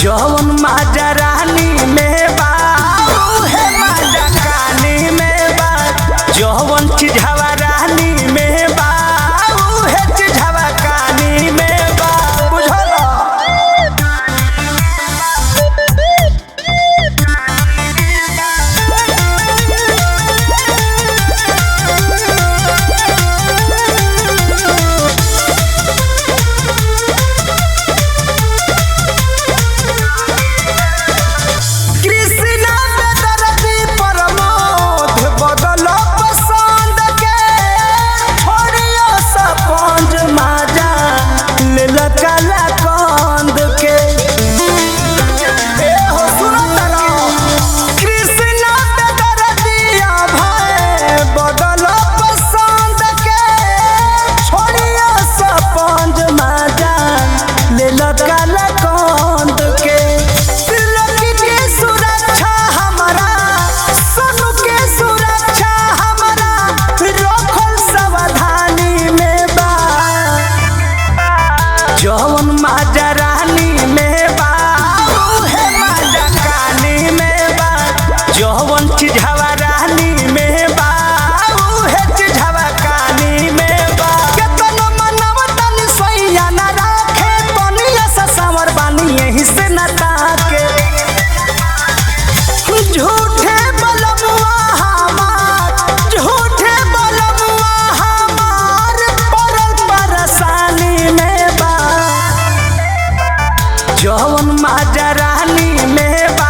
जौन माजा रानी में बा उहे माजा कानी में बा। जौन चिझवा रानी में बा उहे चिझवा कानी में बा। बुझला जौन माजा रानी में बा उहे माजा कानी में बा। जौन चिझवा रानी में बा उहे चिझवा कानी में बा। केतनो मनवा तनी सोइया ना राखे तनिया सा सावर बानी यही से न ताके। झूठे बलमुआ हमार झूठे बलमुआ हमार परल परेशानी में बा। जौन माजा रानी में बा